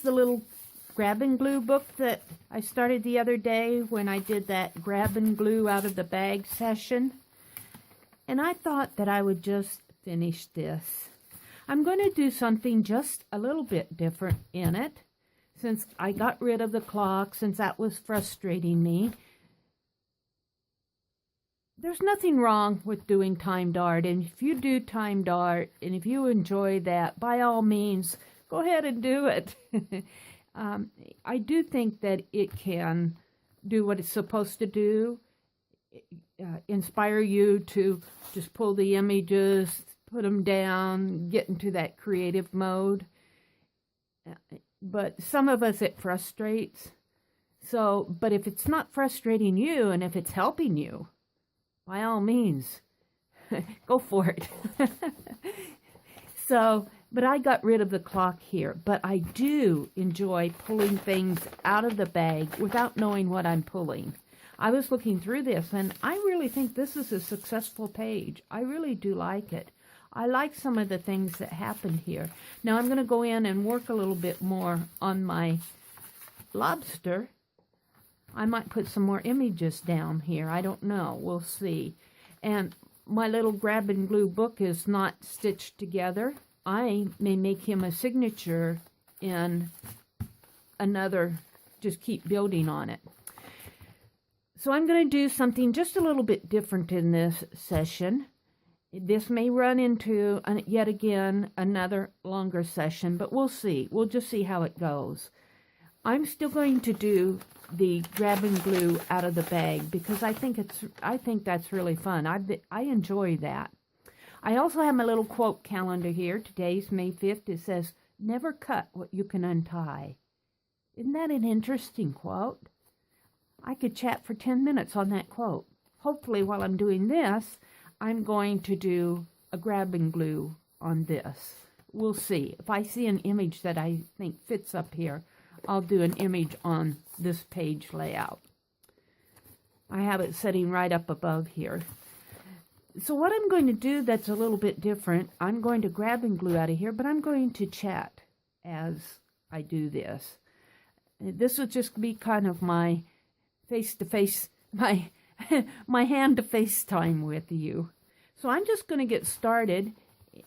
the little grab and glue book that I started the other day when I did that grab and glue out of the bag session. And I thought that I would just finish this. I'm going to do something just a little bit different in it, since I got rid of the clock, since that was frustrating me. There's nothing wrong with doing timed art, and if you do timed art, and if you enjoy that, by all means, go ahead and do it. I do think that it can do what it's supposed to do, inspire you to just pull the images, put them down, get into that creative mode. But some of us, it frustrates. So, but if it's not frustrating you, and if it's helping you, by all means, go for it. So, but I got rid of the clock here. But I do enjoy pulling things out of the bag without knowing what I'm pulling. I was looking through this, and I really think this is a successful page. I really do like it. I like some of the things that happened here. Now I'm going to go in and work a little bit more on my lobster. I might put some more images down here. I don't know. We'll see. And my little grab and glue book is not stitched together. I may make him a signature in another, just keep building on it. So I'm going to do something just a little bit different in this session. This may run into, yet again, another longer session, but we'll see. We'll just see how it goes. I'm still going to do the grab and glue out of the bag because I think that's really fun. I enjoy that. I also have my little quote calendar here. Today's May 5th. It says, "Never cut what you can untie." Isn't that an interesting quote? I could chat for 10 minutes on that quote. Hopefully, while I'm doing this, I'm going to do a grab and glue on this. We'll see. If I see an image that I think fits up here, I'll do an image on this page layout. I have it sitting right up above here. So what I'm going to do that's a little bit different, I'm going to grab and glue out of here, but I'm going to chat as I do this. This will just be kind of my face-to-face, my hand-to-face time with you. So I'm just going to get started.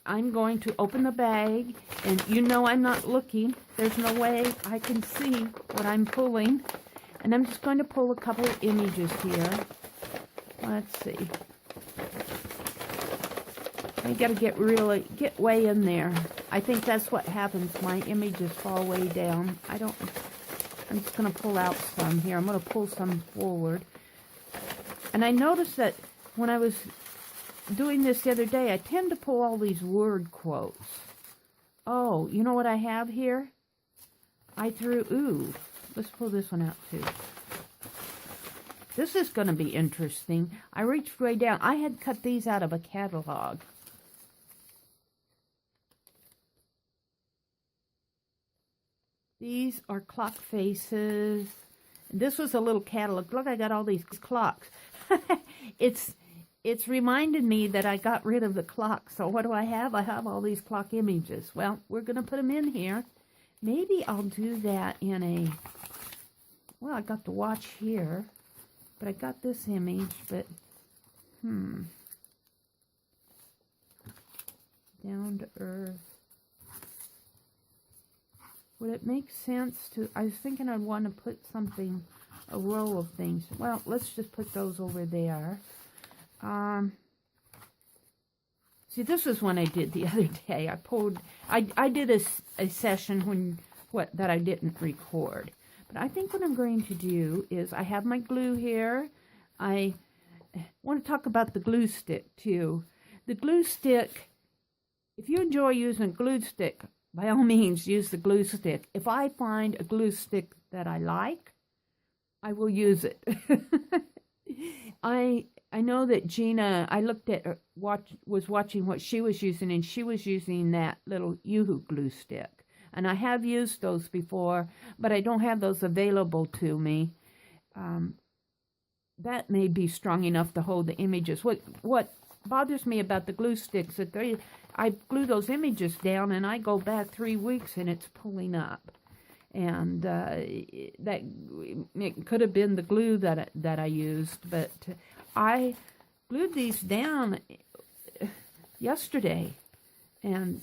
I'm going to open the bag, and you know I'm not looking. There's no way I can see what I'm pulling. And I'm just going to pull a couple of images here. Let's see. I got to get way in there. I think that's what happens. My images fall way down. I'm just going to pull out some here. I'm going to pull some forward. And I noticed that when I was doing this the other day, I tend to pull all these word quotes. Oh, you know what I have here? Let's pull this one out too. This is going to be interesting. I reached way down. I had cut these out of a catalog. These are clock faces. This was a little catalog. Look, I got all these clocks. It's reminded me that I got rid of the clock. So what do I have? I have all these clock images. Well, we're going to put them in here. Maybe I'll do that in a... Well, I got the watch here. But I got this image, but... Down to earth. Would it make sense to... I was thinking I'd want to put something, a row of things. Well, let's just put those over there. See, this is one I did the other day. I did a session that I didn't record. But I think what I'm going to do is I have my glue here. I want to talk about the glue stick too. The glue stick, if you enjoy using a glue stick, by all means, use the glue stick. If I find a glue stick that I like, I will use it. I know that Gina, I looked at her, was watching what she was using, and she was using that little Yoo-Hoo glue stick. And I have used those before, but I don't have those available to me. That may be strong enough to hold the images. What bothers me about the glue sticks is I glue those images down, and I go back 3 weeks, and it's pulling up. And that it could have been the glue that I used, but I glued these down yesterday, and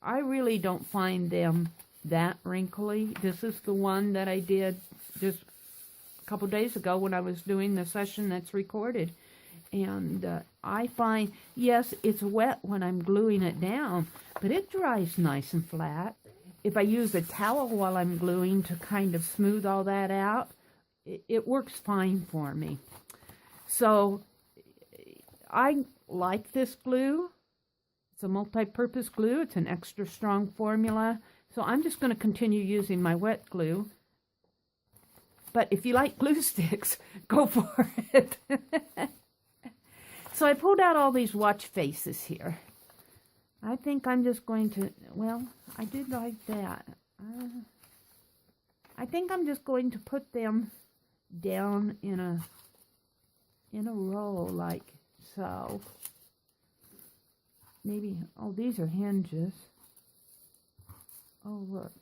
I really don't find them that wrinkly. This is the one that I did just a couple days ago when I was doing the session that's recorded. And I find, yes, it's wet when I'm gluing it down, but it dries nice and flat. If I use a towel while I'm gluing to kind of smooth all that out, it works fine for me. So I like this glue. It's a multi-purpose glue. It's an extra strong formula. So I'm just going to continue using my wet glue. But if you like glue sticks, go for it. So I pulled out all these watch faces here. I think I'm just going to, well, I did like that. I think I'm just going to put them down in a row like so. Maybe, oh, these are hinges. Oh, look.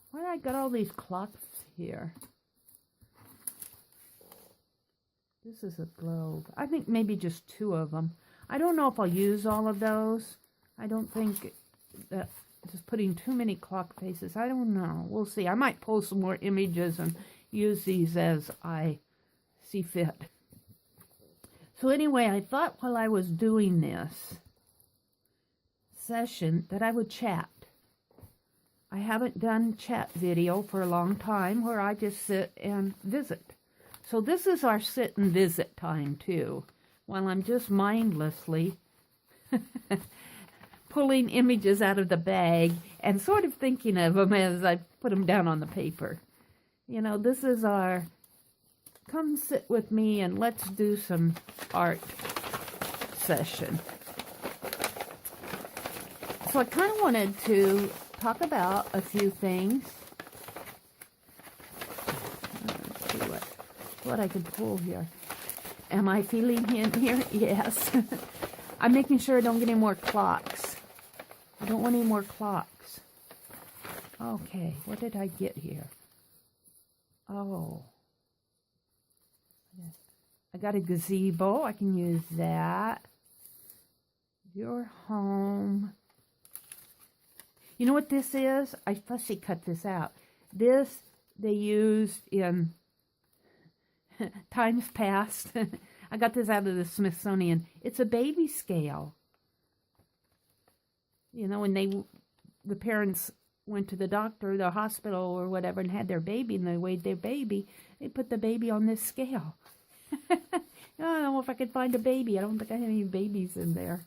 Why I got all these clocks here? This is a globe. I think maybe just 2 of them. I don't know if I'll use all of those. I don't think that just putting too many clock faces. I don't know. We'll see. I might pull some more images and use these as I see fit. So anyway, I thought while I was doing this session that I would chat. I haven't done chat video for a long time where I just sit and visit. So this is our sit and visit time too, while I'm just mindlessly pulling images out of the bag and sort of thinking of them as I put them down on the paper. You know, this is our come sit with me and let's do some art session. So I kind of wanted to talk about a few things. Let's see what I can pull here. Am I feeling in here? Yes. I'm making sure I don't get any more clocks. I don't want any more clocks. Okay, what did I get here? Oh. I got a gazebo. I can use that. Your home. You know what this is? I fussy cut this out. This they used in times past. I got this out of the Smithsonian. It's a baby scale. You know, when the parents went to the doctor, the hospital or whatever, and had their baby, and they weighed their baby, they put the baby on this scale. I don't know if I could find a baby. I don't think I have any babies in there.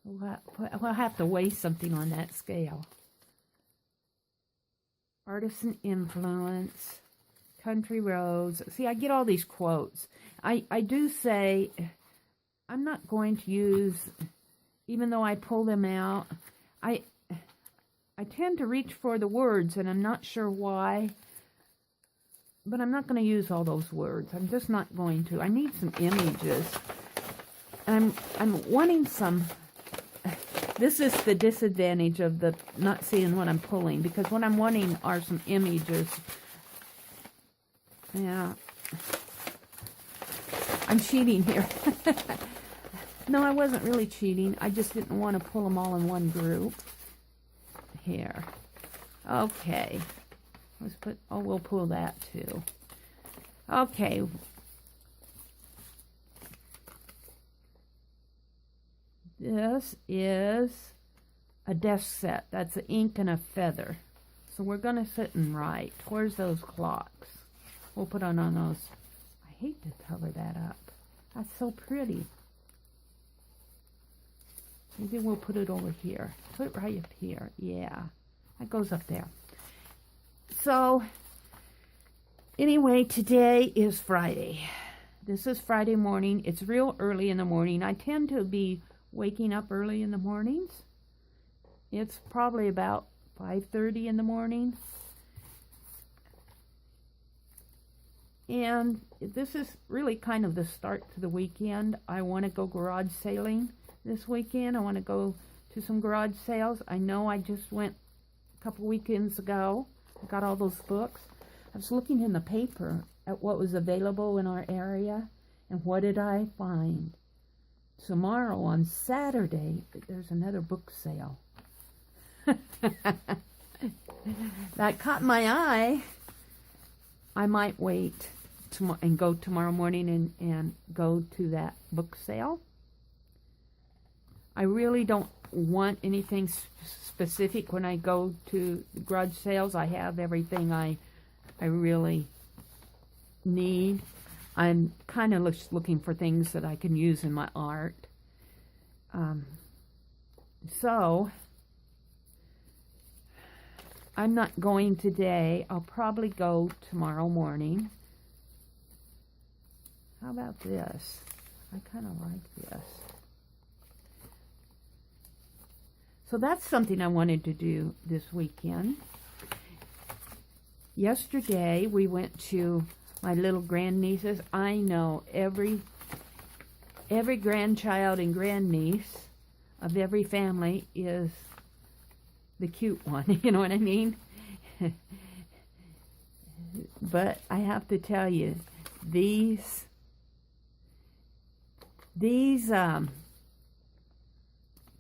We'll have to weigh something on that scale. Artisan influence, country roads. See, I get all these quotes. I do say, I'm not going to use, even though I pull them out, I tend to reach for the words, and I'm not sure why, but I'm not going to use all those words. I'm just not going to. I need some images. I'm wanting some. This is the disadvantage of the not seeing what I'm pulling, because what I'm wanting are some images. Yeah. I'm cheating here. No, I wasn't really cheating. I just didn't want to pull them all in one group. Here. Okay. Let's put, oh, we'll pull that too. Okay. This is a desk set. That's an ink and a feather. So we're going to sit and write. Where's those clocks? We'll put on those. I hate to cover that up. That's so pretty. Maybe we'll put it over here. Put it right up here. Yeah. That goes up there. So, anyway, today is Friday. This is Friday morning. It's real early in the morning. I tend to be waking up early in the mornings. It's probably about 5:30 in the morning. And this is really kind of the start to the weekend. I want to go garage sailing this weekend. I want to go to some garage sales. I know I just went couple weekends ago. I got all those books. I was looking in the paper at what was available in our area, and what did I find? Tomorrow, on Saturday, there's another book sale. That caught my eye. I might wait and go tomorrow morning and go to that book sale. I really don't want anything specific when I go to garage sales. I have everything I really need. I'm kind of looking for things that I can use in my art. So I'm not going today. I'll probably go tomorrow morning. How about this? I kind of like this. So that's something I wanted to do this weekend. Yesterday we went to my little grandnieces. I know every grandchild and grandniece of every family is the cute one. You know what I mean? But I have to tell you, these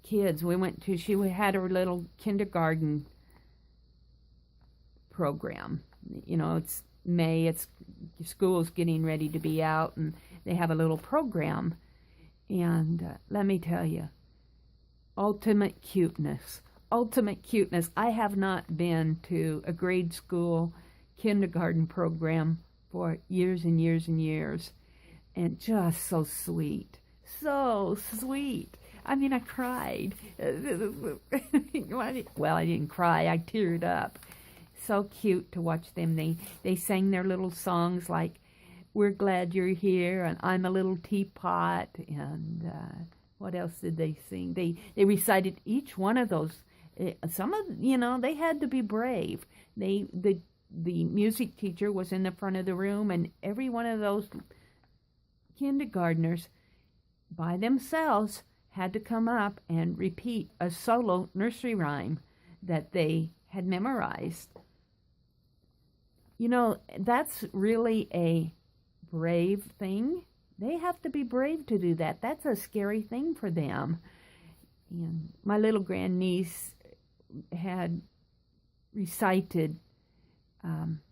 kids we went to, she had her little kindergarten program. You know, it's May, school's getting ready to be out, and they have a little program. And let me tell you, ultimate cuteness. Ultimate cuteness. I have not been to a grade school kindergarten program for years and years and years. And just so sweet. So sweet. I mean, I cried. Well, I didn't cry. I teared up. So cute to watch them. They sang their little songs like, "We're glad you're here," and "I'm a little teapot," and what else did they sing? They recited each one of those. Some of, they had to be brave. The music teacher was in the front of the room, and every one of those kindergartners by themselves had to come up and repeat a solo nursery rhyme that they had memorized. That's really a brave thing. They have to be brave to do that. That's a scary thing for them. And my little grandniece had recited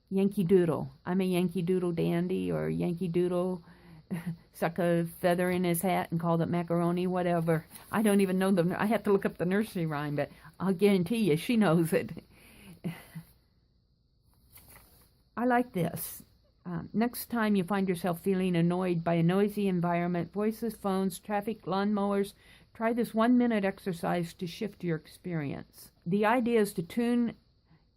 Yankee Doodle. I'm a Yankee Doodle dandy, or Yankee Doodle stuck a feather in his hat and called it macaroni, whatever. I don't even know I have to look up the nursery rhyme, but I'll guarantee you she knows it. I like this. Next time you find yourself feeling annoyed by a noisy environment, voices, phones, traffic, lawnmowers, try this 1-minute exercise to shift your experience. The idea is to tune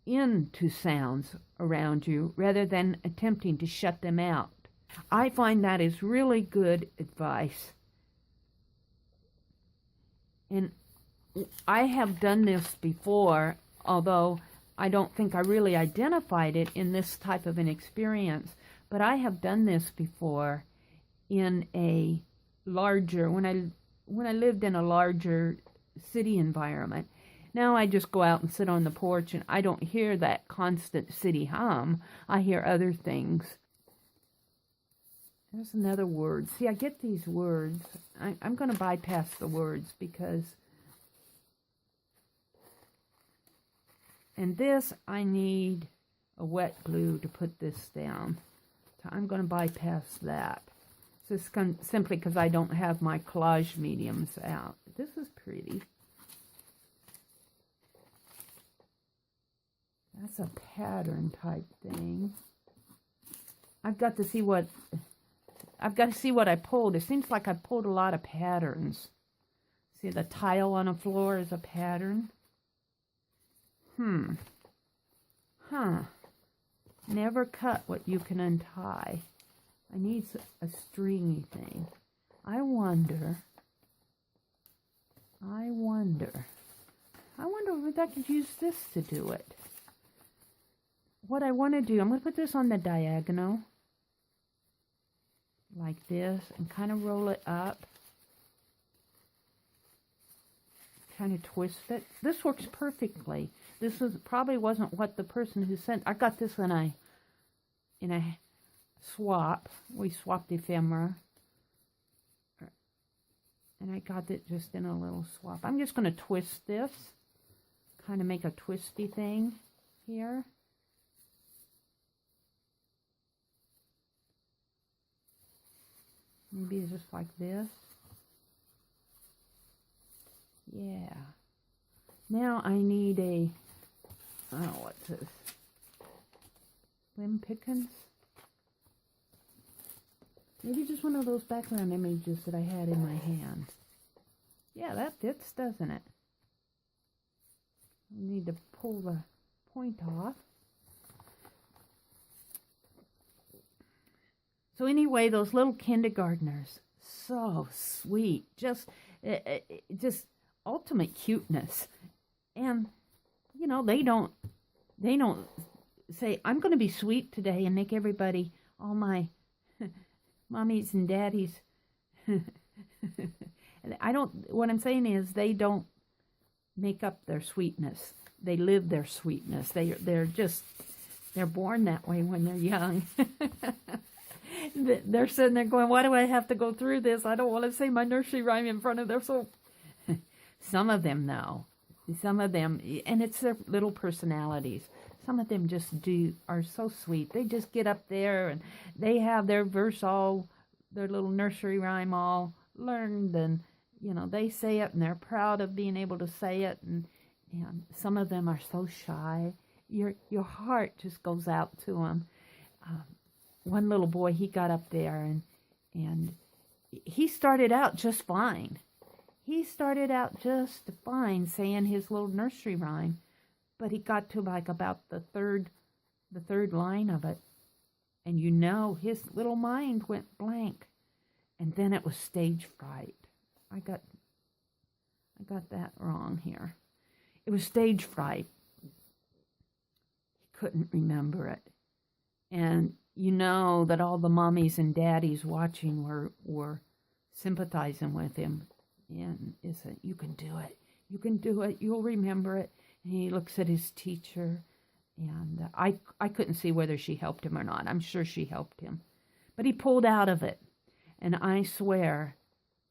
into sounds around you rather than attempting to shut them out. I find that is really good advice. And I have done this before, although I don't think I really identified it in this type of an experience. But I have done this before in a larger, when I lived in a larger city environment. Now I just go out and sit on the porch, and I don't hear that constant city hum. I hear other things. There's another word. See, I get these words. I'm going to bypass the words because... And this, I need a wet glue to put this down. So I'm going to bypass that. This is simply because I don't have my collage mediums out. This is pretty. That's a pattern type thing. I've got to see what I pulled. It seems like I pulled a lot of patterns. See, the tile on the floor is a pattern. Never cut what you can untie. I need a stringy thing. I wonder if I could use this to do it. What I want to do, I'm going to put this on the diagonal, like this, and kind of roll it up. kind of twist it. This works perfectly. This probably wasn't what the person who sent. I got this in a swap. We swapped ephemera. And I got it just in a little swap. I'm just going to twist this. Kind of make a twisty thing here. Maybe just like this. Yeah. Now I need a, I don't know what's this, limb pickings? Maybe just one of those background images that I had in my hand. Yeah, that fits, doesn't it? I need to pull the point off. So anyway, those little kindergartners, so sweet, just ultimate cuteness. And you know, they don't say, I'm going to be sweet today and make everybody, all my mommies and daddies. What I'm saying is they don't make up their sweetness. They live their sweetness. They're born that way when they're young. They're sitting there going, why do I have to go through this? I don't want to say my nursery rhyme in front of their soul. Some of them, though. Some of them, and it's their little personalities. Some of them are so sweet. They just get up there and they have their verse all, their little nursery rhyme all learned, and you know, they say it and they're proud of being able to say it, and some of them are so shy. Your heart just goes out to them. One little boy, he got up there and he started out just fine. He started out just fine saying his little nursery rhyme, but he got to like about the third line of it, and you know, his little mind went blank, and then it was stage fright. I got that wrong here. It was stage fright. He couldn't remember it, and you know that all the mommies and daddies watching were sympathizing with him. And is it, you can do it. You can do it. You'll remember it. And he looks at his teacher, and I couldn't see whether she helped him or not. I'm sure she helped him. But he pulled out of it. And I swear,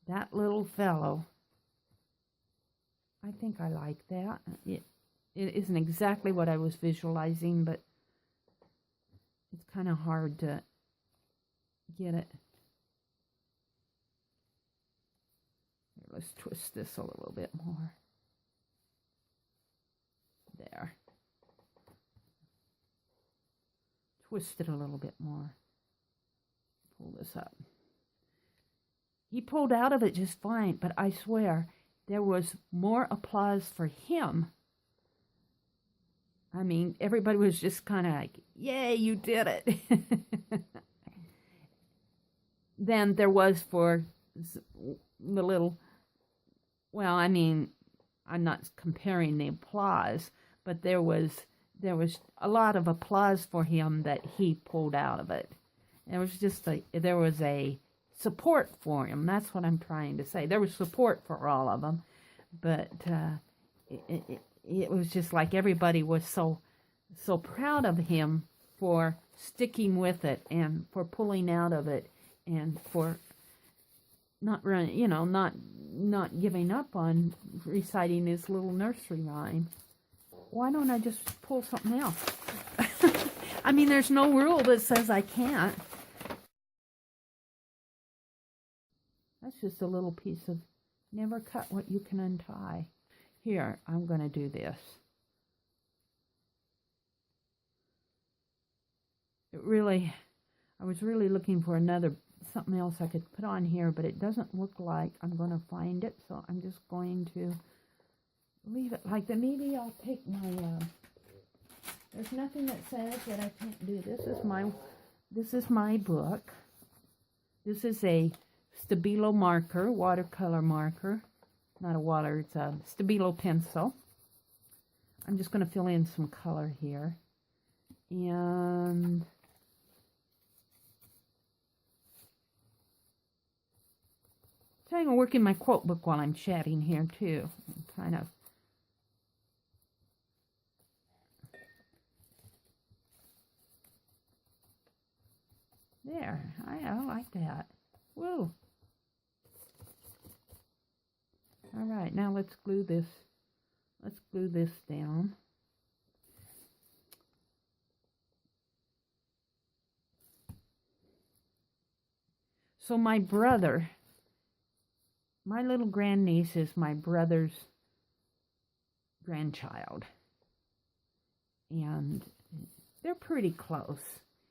that little fellow, I think I like that. It isn't exactly what I was visualizing, but it's kind of hard to get it. Let's twist this a little bit more. There. Twist it a little bit more. Pull this up. He pulled out of it just fine, but I swear there was more applause for him. I mean, everybody was just kind of like, yay, you did it. Than there was for the little... Well, I mean, I'm not comparing the applause, but there was a lot of applause for him that he pulled out of it. There was a support for him. That's what I'm trying to say. There was support for all of them, but it was just like everybody was so proud of him for sticking with it and for pulling out of it and for not running, you know, not giving up on reciting his little nursery rhyme. Why don't I just pull something else? I mean, there's no rule that says I can't. That's just a little piece of never cut what you can untie. Here, I'm going to do this. I was really looking for something else I could put on here, but it doesn't look like I'm going to find it, so I'm just going to leave it like that. Maybe I'll take my, there's nothing that says that I can't do this. This is my book. This is a Stabilo marker, watercolor marker. Not a water, it's a Stabilo pencil. I'm just going to fill in some color here. And I'm going to work in my quote book while I'm chatting here, too. Kind of. There. I like that. Woo. All right, now let's glue this. Let's glue this down. So my brother, my little grandniece is my brother's grandchild. And they're pretty close.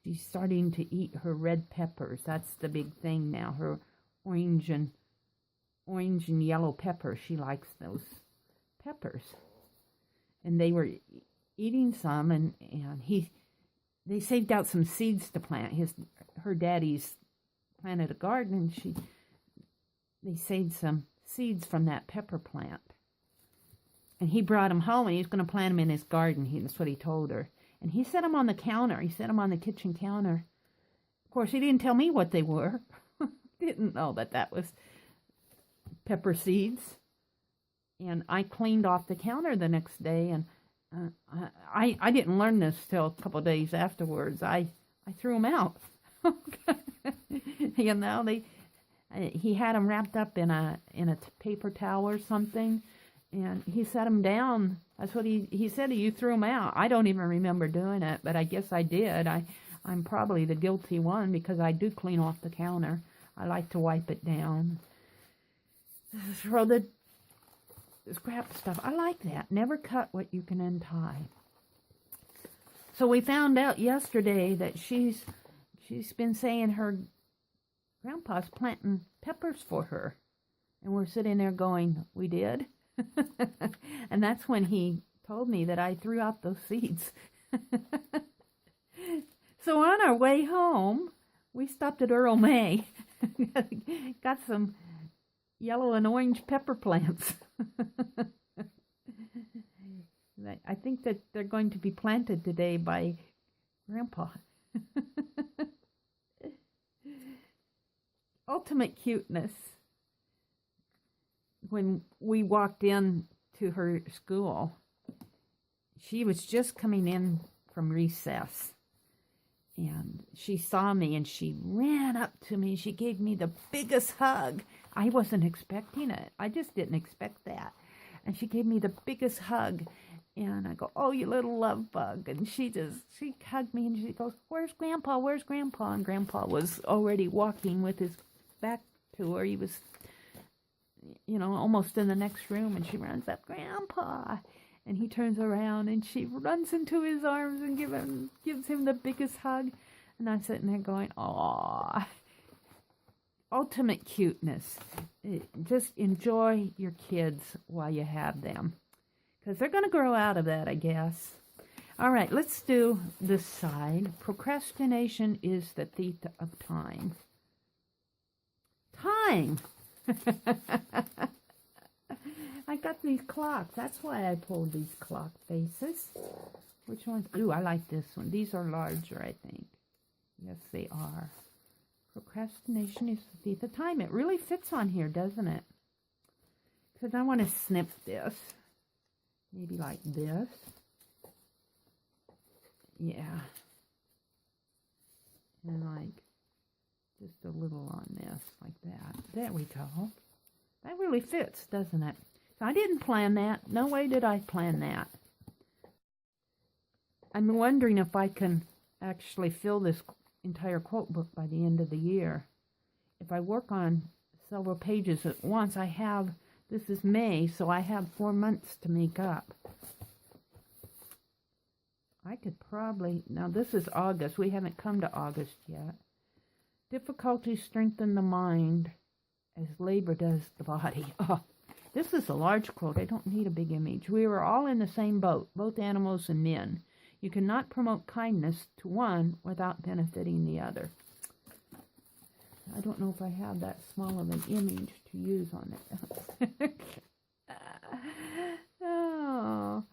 She's starting to eat her red peppers. That's the big thing now. Her orange and yellow peppers. She likes those peppers. And they were eating some, and they saved out some seeds to plant. Her daddy's planted a garden, and they saved some seeds from that pepper plant. And he brought them home, and he was going to plant them in his garden. That's what he told her. And he set them on the counter. He set them on the kitchen counter. Of course, he didn't tell me what they were. Didn't know that was pepper seeds. And I cleaned off the counter the next day, and I didn't learn this till a couple of days afterwards. I threw them out. You know, he had them wrapped up in a paper towel or something, and he set them down. That's what he said. You threw them out. I don't even remember doing it, but I guess I did. I'm probably the guilty one because I do clean off the counter. I like to wipe it down. Throw the scrap stuff. I like that. Never cut what you can untie. So we found out yesterday that she's been saying her grandpa's planting peppers for her. And we're sitting there going, we did? And that's when he told me that I threw out those seeds. So on our way home, we stopped at Earl May. Got some yellow and orange pepper plants. I think that they're going to be planted today by Grandpa. Ultimate cuteness. When we walked in to her school, she was just coming in from recess. And she saw me and she ran up to me. She gave me the biggest hug. I wasn't expecting it. I just didn't expect that. And she gave me the biggest hug. And I go, oh, you little love bug. And she hugged me and she goes, where's Grandpa? Where's Grandpa? And Grandpa was already walking with his back to her. He was, almost in the next room. And she runs up, Grandpa. And he turns around and she runs into his arms and gives him the biggest hug. And I'm sitting there going, aw. Ultimate cuteness. Just enjoy your kids while you have them. Because they're going to grow out of that, I guess. All right, let's do this side. Procrastination is the thief of time. Time! I got these clocks. That's why I pulled these clock faces. Which ones? Ooh, I like this one. These are larger, I think. Yes, they are. Procrastination is the thief of time. It really fits on here, doesn't it? Because I want to snip this. Maybe like this. Yeah. And like just a little on this, like that. There we go. That really fits, doesn't it? I didn't plan that. No way did I plan that. I'm wondering if I can actually fill this entire quote book by the end of the year. If I work on several pages at once, this is May, so I have 4 months to make up. I could probably, now this is August. We haven't come to August yet. Difficulties strengthen the mind as labor does the body. Oh, this is a large quote. I don't need a big image. We are all in the same boat, both animals and men. You cannot promote kindness to one without benefiting the other. I don't know if I have that small of an image to use on it. Oh,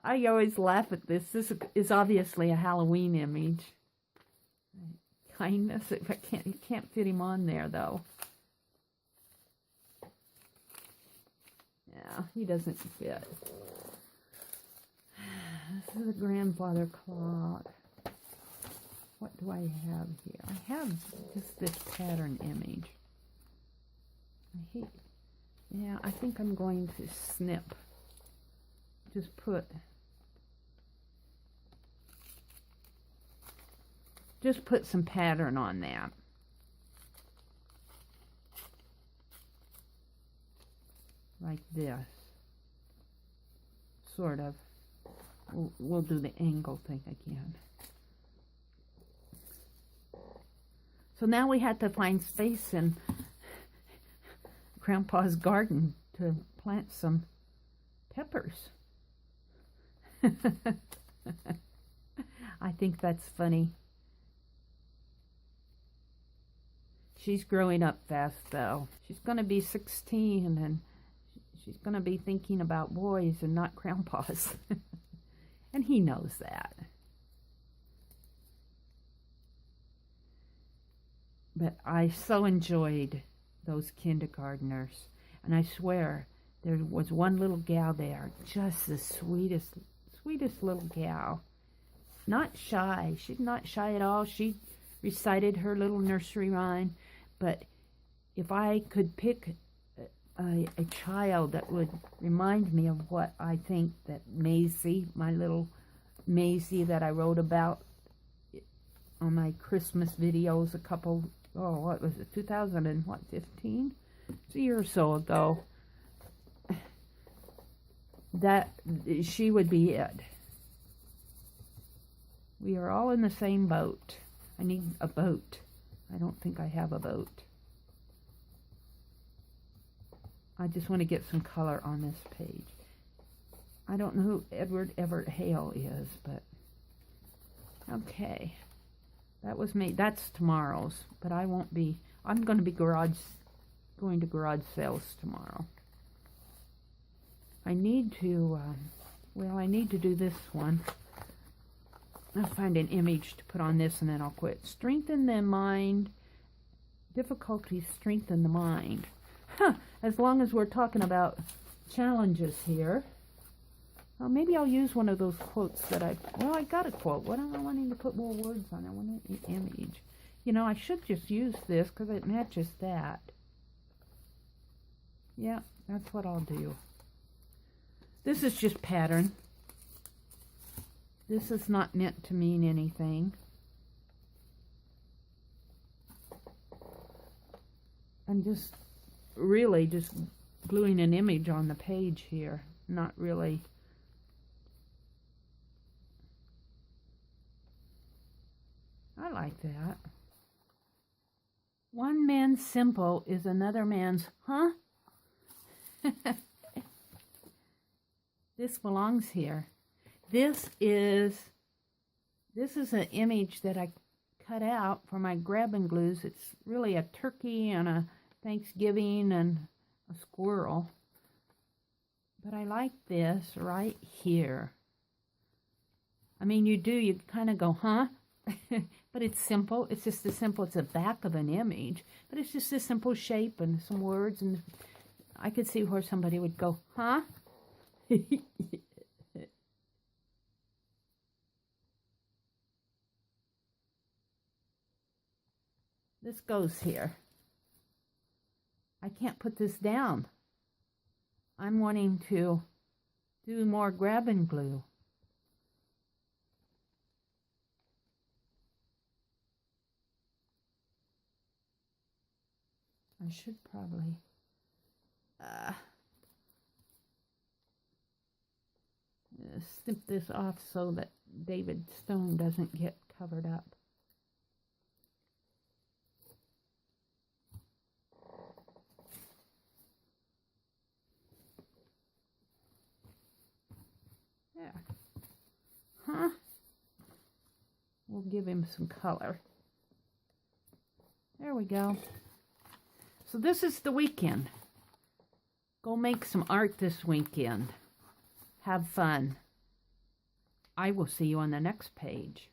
I always laugh at this. This is obviously a Halloween image. Kindness. It can't fit him on there though. Yeah, he doesn't fit. This is a grandfather clock. What do I have here? I have just this pattern image. Yeah, I think I'm going to snip. Just put some pattern on that. Like this. Sort of. We'll do the angle thing again. So now we had to find space in Grandpa's garden to plant some peppers. I think that's funny. She's growing up fast, though. She's going to be 16, and she's going to be thinking about boys and not grandpas. And he knows that. But I so enjoyed those kindergartners. And I swear, there was one little gal there, just the sweetest little gal. Not shy. She's not shy at all. She recited her little nursery rhyme. But if I could pick a child that would remind me of what I think that Maisie, my little Maisie that I wrote about on my Christmas videos what was it, 2015? It's a year or so ago. That she would be it. We are all in the same boat. I need a boat. I don't think I have a boat. I just want to get some color on this page. I don't know who Edward Everett Hale is, but okay. That was me. That's tomorrow's, but I won't be. I'm going to be going to garage sales tomorrow. I need to, I need to do this one. I'll find an image to put on this and then I'll quit. Strengthen the mind. Difficulties strengthen the mind. As long as we're talking about challenges here. Maybe I'll use one of those quotes that I got a quote. What am I wanting to put more words on? I want an image. You know, I should just use this because it matches that. Yeah, that's what I'll do. This is just pattern. This is not meant to mean anything. I'm just really just gluing an image on the page here. Not really. I like that. One man's simple is another man's, huh? This belongs here. This is an image that I cut out for my grab and glues. It's really a turkey and a Thanksgiving and a squirrel. But I like this right here. I mean, you kind of go, huh? But it's simple. It's just as simple. It's the back of an image. But it's just a simple shape and some words. And I could see where somebody would go, huh? This goes here. I can't put this down. I'm wanting to do more grab and glue. I should probably snip this off so that David Stone doesn't get covered up. There. Huh? We'll give him some color. There we go. So this is the weekend. Go make some art this weekend. Have fun. I will see you on the next page.